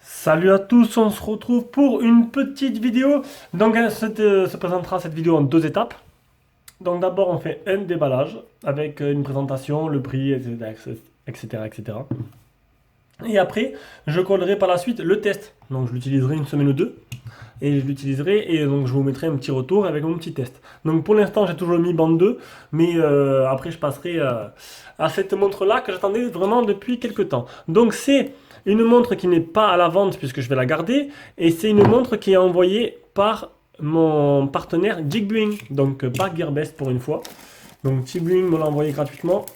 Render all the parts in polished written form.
Salut à tous, on se retrouve pour une petite vidéo. Donc, se présentera cette vidéo en deux étapes. Donc, d'abord, on fait un déballage avec une présentation, le prix, etc., etc., etc. Et après, je collerai par la suite le test. Donc, je l'utiliserai une semaine ou deux. Et je l'utiliserai et donc je vous mettrai un petit retour avec mon petit test. Donc, pour l'instant, j'ai toujours mis bande 2. Mais après, je passerai à cette montre-là que j'attendais vraiment depuis quelques temps. Donc, c'est une montre qui n'est pas à la vente puisque je vais la garder. Et c'est une montre qui est envoyée par mon partenaire Jigbuing. Donc, pas Gearbest pour une fois. Donc, Jigbuing me l'a envoyé gratuitement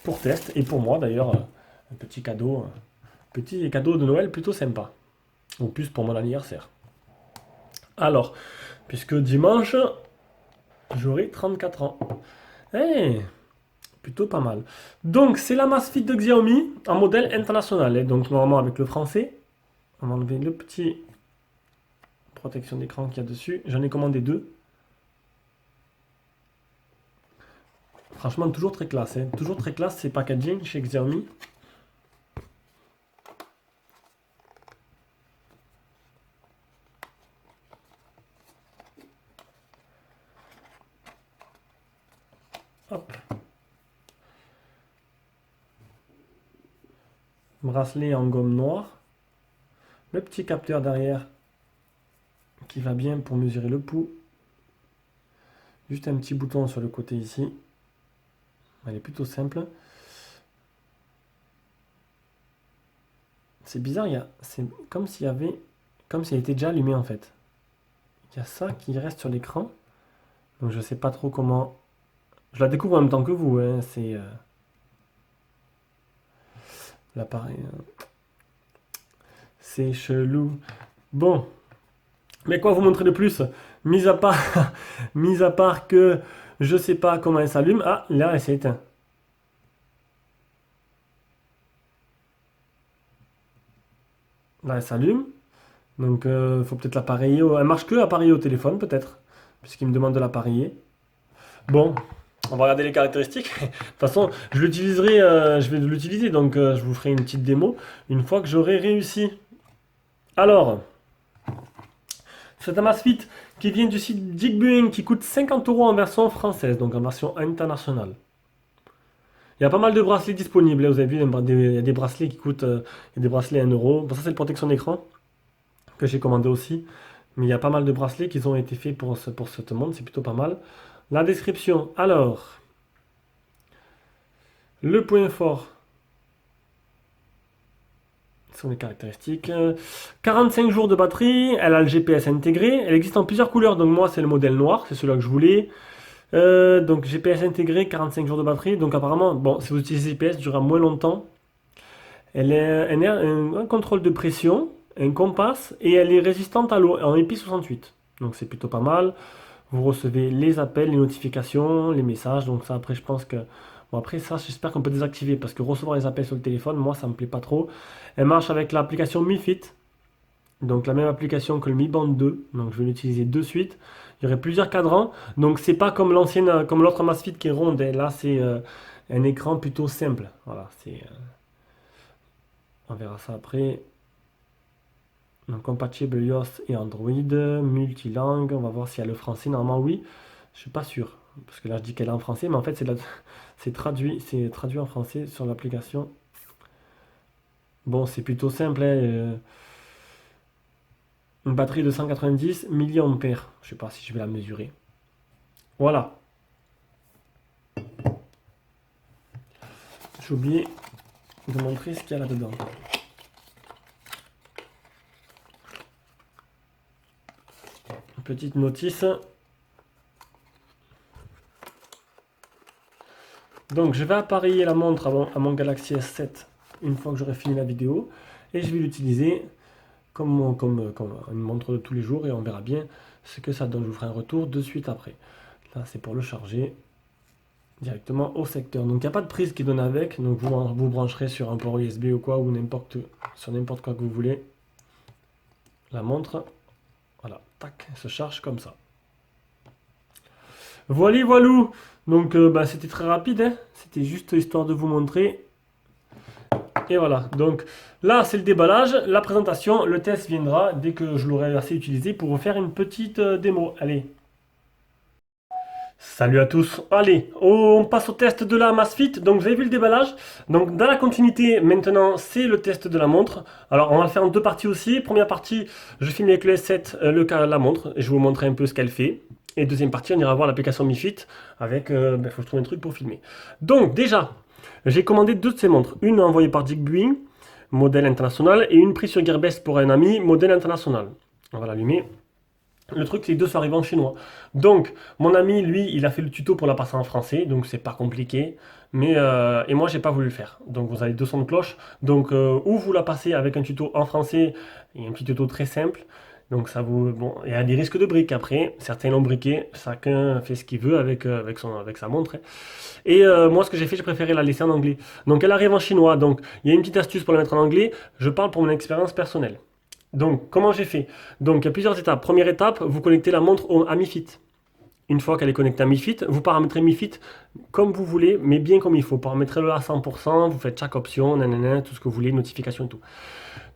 pour test. Et pour moi, d'ailleurs, un petit cadeau de Noël plutôt sympa. En plus pour mon anniversaire. Alors, puisque dimanche, j'aurai 34 ans. Eh, plutôt pas mal. Donc, c'est la Masfit de Xiaomi en modèle international. Et donc, normalement, avec le français, on va enlever le petit protection d'écran qu'il y a dessus. J'en ai commandé deux. Franchement, toujours très classe. Hein. Toujours très classe ces packaging chez Xiaomi. Hop. Bracelet en gomme noire. Le petit capteur derrière qui va bien pour mesurer le pouls. Juste un petit bouton sur le côté ici. Elle est plutôt simple. C'est bizarre, c'est comme s'il y avait, comme s'il était déjà allumé en fait. Il y a ça qui reste sur l'écran. Donc je sais pas trop comment. Je la découvre en même temps que vous. Hein, c'est l'appareil. C'est chelou. Bon, mais quoi vous montrer de plus? Mis à part, mis à part que je sais pas comment elle s'allume. Ah, là elle s'est éteinte. Là elle s'allume. Donc faut peut-être l'appareiller. Elle marche que appareillée au téléphone peut-être, puisqu'il me demande de l'appareiller. Bon, on va regarder les caractéristiques. De toute façon, je vais l'utiliser, donc je vous ferai une petite démo une fois que j'aurai réussi. Alors, c'est un Amazfit qui vient du site Jigbuing qui coûte 50 euros en version française, donc en version internationale. Il y a pas mal de bracelets disponibles, hein, vous avez vu, il y a des bracelets qui coûtent il y a des bracelets à 1 euro. Bon, ça c'est le protection d'écran que j'ai commandé aussi. Mais il y a pas mal de bracelets qui ont été faits pour cette montre, c'est plutôt pas mal. La description, alors, le point fort, ce sont les caractéristiques. 45 jours de batterie, elle a le GPS intégré, elle existe en plusieurs couleurs, donc moi c'est le modèle noir, c'est celui-là que je voulais. Donc GPS intégré, 45 jours de batterie, donc apparemment, bon, si vous utilisez GPS, il durera moins longtemps. Elle a un contrôle de pression, un compas, et elle est résistante à l'eau en IP68. Donc c'est plutôt pas mal. Vous recevez les appels, les notifications, les messages, donc ça après je pense que... Bon après ça j'espère qu'on peut désactiver, parce que recevoir les appels sur le téléphone, moi ça me plaît pas trop. Elle marche avec l'application Mi Fit, donc la même application que le Mi Band 2, donc je vais l'utiliser de suite. Il y aurait plusieurs cadrans, donc c'est pas comme l'ancienne, comme l'autre Amazfit qui est ronde, et là c'est un écran plutôt simple. Voilà, on verra ça après. Donc compatible iOS et Android, multilingue, on va voir s'il y a le français, normalement oui, je suis pas sûr, parce que là je dis qu'elle est en français, mais en fait c'est traduit en français sur l'application. Bon, c'est plutôt simple, hein, une batterie de 190 milliampères, je sais pas si je vais la mesurer. Voilà, j'ai oublié de montrer ce qu'il y a là-dedans. Une petite notice. Donc je vais appareiller la montre à mon Galaxy S7 une fois que j'aurai fini la vidéo et je vais l'utiliser comme une montre de tous les jours et on verra bien ce que ça donne. Je vous ferai un retour de suite après. Là c'est pour le charger directement au secteur. Donc il n'y a pas de prise qui donne avec, donc vous brancherez sur un port USB ou quoi, ou sur n'importe quoi que vous voulez. La montre, voilà, tac, elle se charge comme ça. Voilà, voilou. Donc bah, c'était très rapide, hein. C'était juste histoire de vous montrer. Et voilà, donc là c'est le déballage, la présentation, le test viendra dès que je l'aurai assez utilisé pour vous faire une petite démo. Allez, salut à tous. Allez, on passe au test de la Amazfit. Donc vous avez vu le déballage. Donc dans la continuité, maintenant c'est le test de la montre. Alors on va le faire en deux parties aussi. Première partie, je filme avec le S7 la montre et je vais vous montrer un peu ce qu'elle fait. Et deuxième partie, on ira voir l'application Mi Fit avec, faut que je trouve un truc pour filmer. Donc déjà, j'ai commandé deux de ces montres. Une envoyée par Jigbee, modèle international, et une prise sur Gearbest pour un ami, modèle international. On va l'allumer. Le truc, c'est que les deux sont arrivés en chinois. Donc, mon ami, lui, il a fait le tuto pour la passer en français, donc c'est pas compliqué. Mais, et moi, j'ai pas voulu le faire. Donc, vous avez deux sons de cloche. Donc, ou vous la passez avec un tuto en français et un petit tuto très simple. Donc, ça vous. Bon, il y a des risques de briques après. Certains l'ont briqué. Chacun fait ce qu'il veut avec sa montre, hein. Et moi, ce que j'ai fait, j'ai préféré la laisser en anglais. Donc, elle arrive en chinois. Donc, il y a une petite astuce pour la mettre en anglais. Je parle pour mon expérience personnelle. Donc, comment j'ai fait? Donc, il y a plusieurs étapes. Première étape, vous connectez la montre à Mi Fit. Une fois qu'elle est connectée à Mi Fit, vous paramétrez Mi Fit comme vous voulez, mais bien comme il faut. Paramétrez-le à 100%, vous faites chaque option, nanana, tout ce que vous voulez, notification et tout.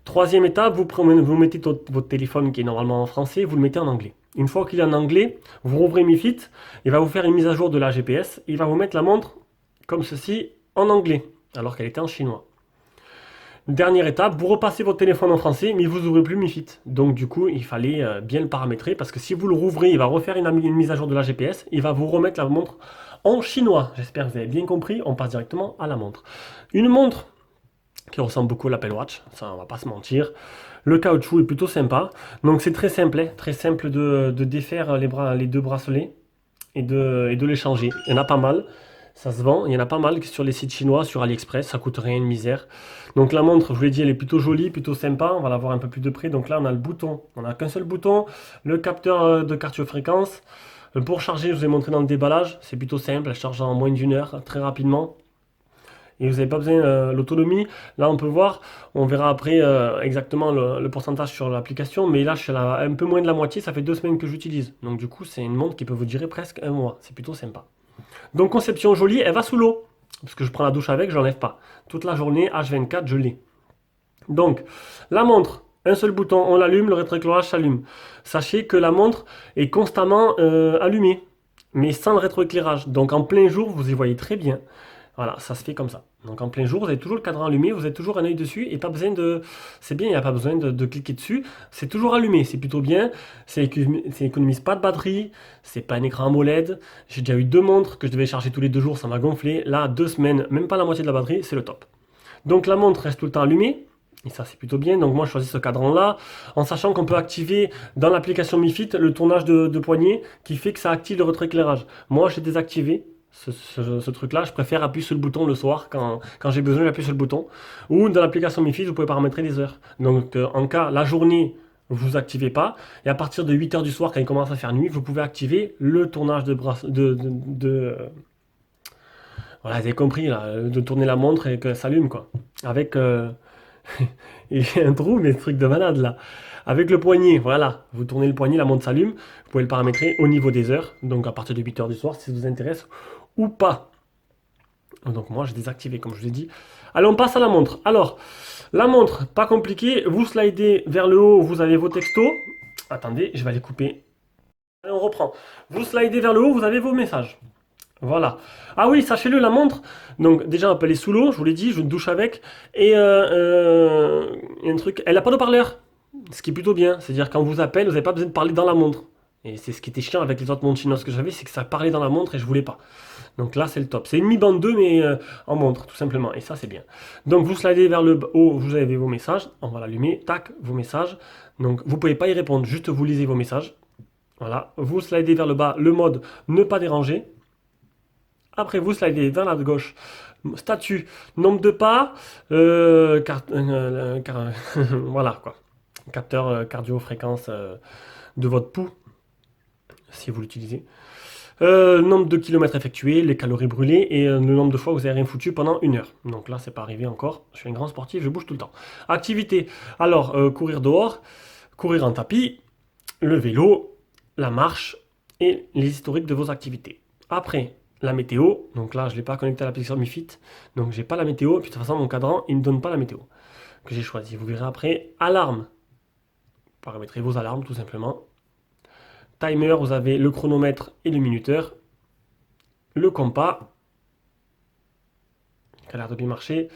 Troisième étape, vous mettez votre téléphone qui est normalement en français, vous le mettez en anglais. Une fois qu'il est en anglais, vous rouvrez Mi Fit, il va vous faire une mise à jour de la GPS, il va vous mettre la montre comme ceci en anglais, alors qu'elle était en chinois. Dernière étape, vous repassez votre téléphone en français, mais vous n'ouvrez plus Mi Fit. Donc du coup, il fallait bien le paramétrer, parce que si vous le rouvrez, il va refaire une mise à jour de la GPS, il va vous remettre la montre en chinois. J'espère que vous avez bien compris, on passe directement à la montre. Une montre qui ressemble beaucoup à l'Apple Watch, ça on va pas se mentir. Le caoutchouc est plutôt sympa, donc c'est très simple, hein, très simple de défaire les deux bracelets et de les changer. Il y en a pas mal, ça se vend, il y en a pas mal sur les sites chinois, sur AliExpress, ça coûte rien, une misère. Donc la montre, je vous l'ai dit, elle est plutôt jolie, plutôt sympa, on va la voir un peu plus de près. Donc là on a le bouton, on n'a qu'un seul bouton, le capteur de cardiofréquence. Pour charger, je vous ai montré dans le déballage, c'est plutôt simple, elle charge en moins d'une heure, très rapidement. Et vous n'avez pas besoin de l'autonomie. Là, on peut voir, on verra après exactement le pourcentage sur l'application. Mais là, je suis à un peu moins de la moitié. Ça fait 2 semaines que j'utilise. Donc, du coup, c'est une montre qui peut vous durer presque un mois. C'est plutôt sympa. Donc, conception jolie, elle va sous l'eau. Parce que je prends la douche avec, je l'enlève pas. Toute la journée, H24, je l'ai. Donc, la montre, un seul bouton, on l'allume, le rétroéclairage s'allume. Sachez que la montre est constamment allumée, mais sans le rétroéclairage. Donc, en plein jour, vous y voyez très bien. Voilà, ça se fait comme ça. Donc en plein jour, vous avez toujours le cadran allumé, vous avez toujours un œil dessus et pas besoin de. C'est bien, il n'y a pas besoin de cliquer dessus. C'est toujours allumé, c'est plutôt bien. Ça économise pas de batterie, c'est pas un écran AMOLED. J'ai déjà eu deux montres que je devais charger tous les 2 jours, ça m'a gonflé. Là, 2 semaines, même pas la moitié de la batterie, c'est le top. Donc la montre reste tout le temps allumée. Et ça, c'est plutôt bien. Donc moi, je choisis ce cadran-là, en sachant qu'on peut activer dans l'application Mi Fit le tournage de poignet qui fait que ça active le rétroéclairage. Moi, j'ai désactivé ce truc-là. Je préfère appuyer sur le bouton le soir quand j'ai besoin d'appuyer sur le bouton. Ou dans l'application Mi Fit, vous pouvez paramétrer les heures. Donc en cas, la journée, vous activez pas. Et à partir de 8 heures du soir, quand il commence à faire nuit, vous pouvez activer le tournage de bras, voilà, vous avez compris, là, de tourner la montre et que ça s'allume, quoi. Avec il y a un trou, mais ce truc de malade là. Avec le poignet, voilà. Vous tournez le poignet, la montre s'allume. Vous pouvez le paramétrer au niveau des heures. Donc à partir de 8 heures du soir, si ça vous intéresse ou pas. Donc moi, j'ai désactivé, comme je vous ai dit. Allez, on passe à la montre. Alors, la montre, pas compliqué. Vous slidez vers le haut, vous avez vos textos. Attendez, je vais les couper. Allez, on reprend. Vous slidez vers le haut, vous avez vos messages. Voilà. Ah oui, sachez-le, la montre. Donc déjà, elle peut aller sous l'eau, je vous l'ai dit, je douche avec. Et il y a un truc, elle n'a pas de parleur, ce qui est plutôt bien. C'est-à-dire quand on vous appelle, vous n'avez pas besoin de parler dans la montre. Et c'est ce qui était chiant avec les autres montres chinoises que j'avais, c'est que ça parlait dans la montre et je voulais pas. Donc là, c'est le top. C'est une Mi Band 2, mais en montre, tout simplement. Et ça, c'est bien. Donc vous slidez vers le haut, vous avez vos messages. On va l'allumer. Tac, vos messages. Donc vous ne pouvez pas y répondre, juste vous lisez vos messages. Voilà. Vous slidez vers le bas, le mode ne pas déranger. Après, vous slidez vers la gauche. Statut, nombre de pas, voilà quoi. Capteur cardio-fréquence de votre pouls, si vous l'utilisez. Nombre de kilomètres effectués, les calories brûlées et le nombre de fois où vous avez rien foutu pendant 1 heure. Donc là, c'est pas arrivé encore. Je suis un grand sportif, je bouge tout le temps. Activité, alors courir dehors, courir en tapis, le vélo, la marche et les historiques de vos activités. Après, la météo. Donc là, je ne l'ai pas connecté à l'application MiFit. Donc j'ai pas la météo. Et puis de toute façon, mon cadran, il ne me donne pas la météo que j'ai choisi. Vous verrez après. Alarme. Vous paramétrez vos alarmes tout simplement. Timer, vous avez le chronomètre et le minuteur. Le compas, qui a l'air de bien marcher.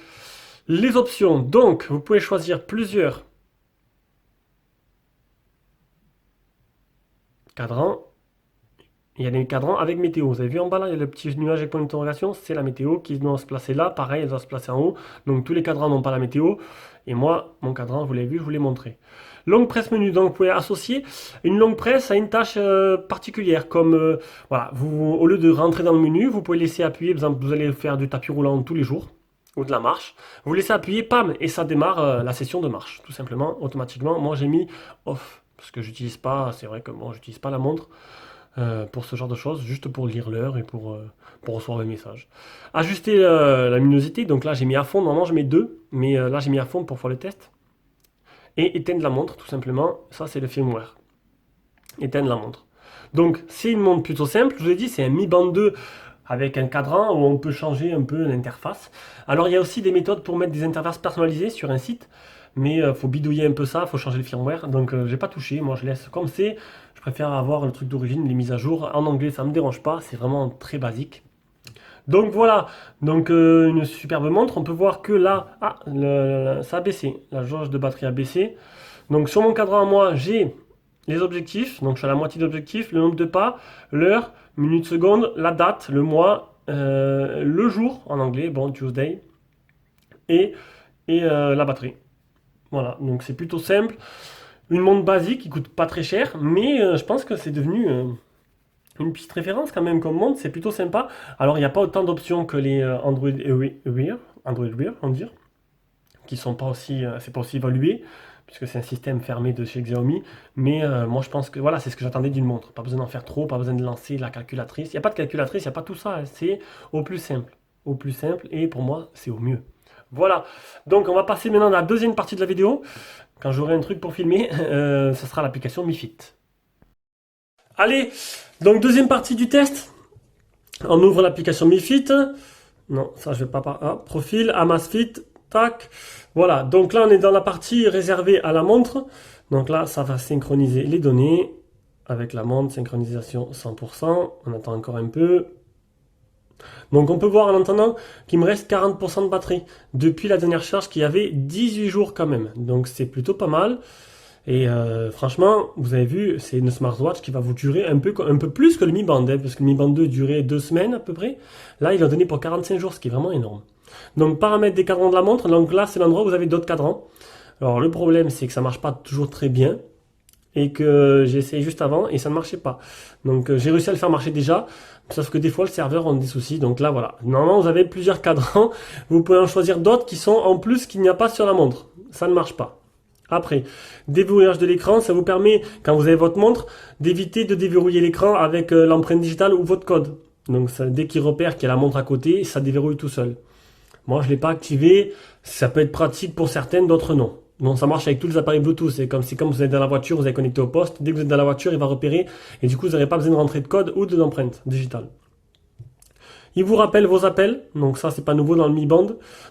Les options, donc, vous pouvez choisir plusieurs cadrans. Il y a des cadrans avec météo. Vous avez vu en bas là, il y a le petit nuage avec point d'interrogation. C'est la météo qui doit se placer là. Pareil, elle doit se placer en haut. Donc tous les cadrans n'ont pas la météo. Et moi, mon cadran, vous l'avez vu, je vous l'ai montré. Longue presse menu. Donc vous pouvez associer une longue presse à une tâche particulière. Comme, voilà, vous, au lieu de rentrer dans le menu, vous pouvez laisser appuyer. Par exemple, vous allez faire du tapis roulant tous les jours ou de la marche. Vous laissez appuyer, pam, et ça démarre la session de marche. Tout simplement, automatiquement. Moi, j'ai mis off. Parce que j'utilise pas, c'est vrai que moi, j'utilise pas la montre. Pour ce genre de choses, juste pour lire l'heure et pour recevoir les messages. Ajuster la luminosité, donc là j'ai mis à fond, normalement je mets 2, mais là j'ai mis à fond pour faire le test. Et éteindre la montre, tout simplement, ça c'est le firmware. Éteindre la montre. Donc c'est une montre plutôt simple, je vous ai dit, c'est un Mi Band 2 avec un cadran où on peut changer un peu l'interface. Alors il y a aussi des méthodes pour mettre des interfaces personnalisées sur un site, mais il faut bidouiller un peu ça, il faut changer le firmware, donc j'ai pas touché, moi je laisse comme c'est. Je préfère avoir le truc d'origine, les mises à jour. En anglais, ça ne me dérange pas, c'est vraiment très basique. Donc voilà, donc une superbe montre. On peut voir que là, ça a baissé. La jauge de batterie a baissé. Donc sur mon cadran à moi, j'ai les objectifs. Donc je suis à la moitié d'objectifs, le nombre de pas, l'heure, minute, seconde, la date, le mois, le jour en anglais, bon, Tuesday, et, la batterie. Voilà, donc c'est plutôt simple. Une montre basique qui coûte pas très cher, mais je pense que c'est devenu une petite référence quand même comme montre, c'est plutôt sympa. Alors il n'y a pas autant d'options que les Android Wear, on dire, qui sont pas aussi, c'est pas aussi évolué, puisque c'est un système fermé de chez Xiaomi. Mais moi je pense que voilà, c'est ce que j'attendais d'une montre. Pas besoin d'en faire trop, pas besoin de lancer la calculatrice. Il n'y a pas de calculatrice, il n'y a pas tout ça, hein. C'est au plus simple. Au plus simple, et pour moi c'est au mieux. Voilà, donc on va passer maintenant à la deuxième partie de la vidéo. Quand j'aurai un truc pour filmer, ce sera l'application MiFit. Allez, donc deuxième partie du test. On ouvre l'application MiFit. Non, ça je vais pas par. Ah, profil, Amazfit, tac. Voilà, donc là on est dans la partie réservée à la montre. Donc là, ça va synchroniser les données avec la montre, synchronisation 100%. On attend encore un peu. Donc on peut voir en attendant qu'il me reste 40% de batterie depuis la dernière charge qui avait 18 jours quand même. Donc c'est plutôt pas mal. Et franchement, vous avez vu, c'est une smartwatch qui va vous durer un peu plus que le Mi Band, hein, parce que le Mi Band 2 durait 2 semaines à peu près. Là, il a donné pour 45 jours, ce qui est vraiment énorme. Donc paramètres des cadrans de la montre, donc là c'est l'endroit où vous avez d'autres cadrans. Alors le problème c'est que ça marche pas toujours très bien. Et que j'ai essayé juste avant et ça ne marchait pas. Donc j'ai réussi à le faire marcher déjà, sauf que des fois le serveur a des soucis. Donc là voilà, normalement vous avez plusieurs cadrans, vous pouvez en choisir d'autres qui sont en plus qu'il n'y a pas sur la montre. Ça ne marche pas. Après, déverrouillage de l'écran, ça vous permet, quand vous avez votre montre, d'éviter de déverrouiller l'écran avec l'empreinte digitale ou votre code. Donc ça, dès qu'il repère qu'il y a la montre à côté, ça déverrouille tout seul. Moi je ne l'ai pas activé, ça peut être pratique pour certaines, d'autres non. Bon, ça marche avec tous les appareils Bluetooth. C'est comme si quand vous êtes dans la voiture, vous êtes connecté au poste. Dès que vous êtes dans la voiture, il va repérer. Et du coup, vous n'aurez pas besoin de rentrer de code ou d'empreinte digitale. Il vous rappelle vos appels. Donc ça, c'est pas nouveau dans le Mi Band.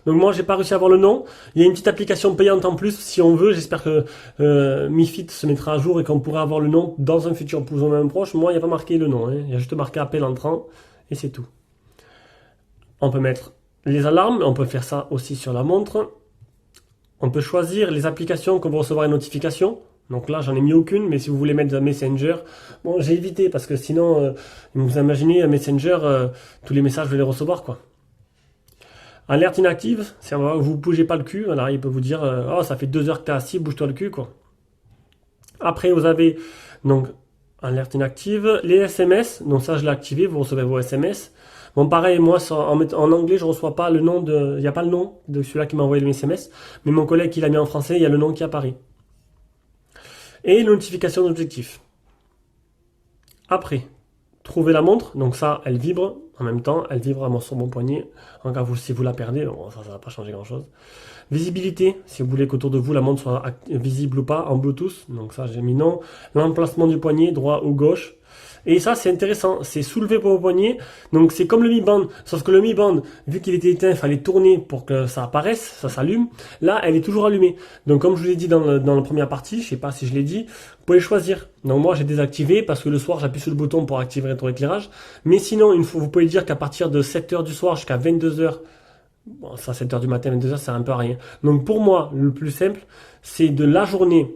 Donc moi, j'ai pas réussi à avoir le nom. Il y a une petite application payante en plus si on veut. J'espère que MiFit se mettra à jour et qu'on pourra avoir le nom dans un futur plus ou moins proche. Moi, il n'y a pas marqué le nom, hein. Il y a juste marqué appel entrant et c'est tout. On peut mettre les alarmes. On peut faire ça aussi sur la montre. On peut choisir les applications que vous recevoir une notification. Donc là, j'en ai mis aucune, mais si vous voulez mettre un Messenger, bon, j'ai évité parce que sinon, vous imaginez un Messenger, tous les messages, je vais les recevoir, quoi. Alerte inactive, si vous ne bougez pas le cul, alors il peut vous dire, oh, ça fait 2 heures que tu es assis, bouge-toi le cul, quoi. Après, vous avez, donc, alerte inactive, les SMS, donc ça, je l'ai activé, vous recevez vos SMS. Bon, pareil, moi, en anglais, je ne reçois pas le nom de... Il n'y a pas le nom de celui-là qui m'a envoyé le SMS. Mais mon collègue qui l'a mis en français, il y a le nom qui apparaît. Et notification d'objectif. Après, trouver la montre. Donc ça, elle vibre en même temps. Elle vibre sur mon poignet. En cas où si vous la perdez, bon, ça ne va pas changer grand-chose. Visibilité, si vous voulez qu'autour de vous, la montre soit visible ou pas en Bluetooth. Donc ça, j'ai mis non. L'emplacement du poignet, droit ou gauche. Et ça, c'est intéressant. C'est soulevé pour vos poignets. Donc, c'est comme le Mi Band. Sauf que le Mi Band, vu qu'il était éteint, il fallait tourner pour que ça apparaisse, ça s'allume. Là, elle est toujours allumée. Donc, comme je vous l'ai dit dans la première partie, je sais pas si je l'ai dit, vous pouvez choisir. Donc, moi, j'ai désactivé parce que le soir, j'appuie sur le bouton pour activer le rétroéclairage. Mais sinon, vous pouvez dire qu'à partir de 7h du soir jusqu'à 22h, bon, ça, 7h du matin, 22h, ça sert un peu à rien. Donc, pour moi, le plus simple, c'est de la journée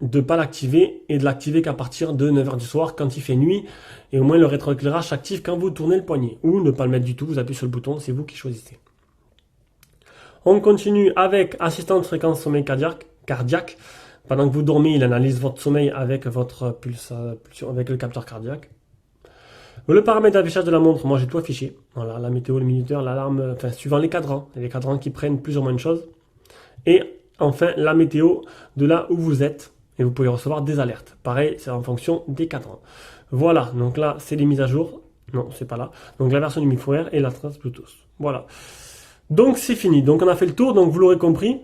de ne pas l'activer et de l'activer qu'à partir de 9h du soir quand il fait nuit et au moins le rétroéclairage s'active quand vous tournez le poignet ou ne pas le mettre du tout, vous appuyez sur le bouton, c'est vous qui choisissez. On continue avec assistant de fréquence sommeil cardiaque. Pendant que vous dormez, il analyse votre sommeil avec votre pulsion, avec le capteur cardiaque. Le paramètre d'affichage de la montre, moi j'ai tout affiché. Voilà, la météo, le minuteur, l'alarme, enfin suivant les cadrans. Il y a des cadrans qui prennent plus ou moins de choses. Et enfin la météo de là où vous êtes. Et vous pouvez recevoir des alertes. Pareil, c'est en fonction des cadrans. Voilà, donc là, c'est les mises à jour. Non, c'est pas là. Donc la version du micro air et la trace Bluetooth. Voilà. Donc c'est fini. Donc on a fait le tour. Donc vous l'aurez compris.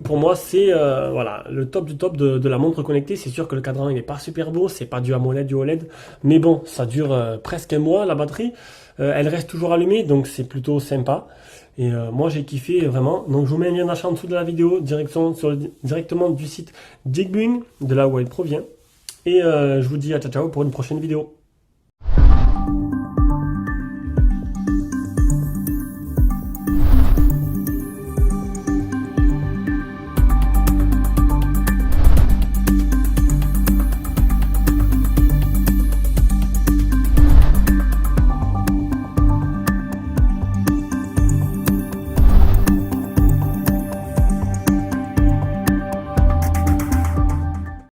Pour moi, c'est voilà, le top du top de la montre connectée. C'est sûr que le cadran, il n'est pas super beau. C'est pas du AMOLED, du OLED. Mais bon, ça dure presque un mois, la batterie. Elle reste toujours allumée. Donc c'est plutôt sympa. Et moi j'ai kiffé vraiment. Donc je vous mets un lien d'achat en dessous de la vidéo, directement du site Jigbing, de là où elle provient. Et je vous dis à ciao ciao pour une prochaine vidéo.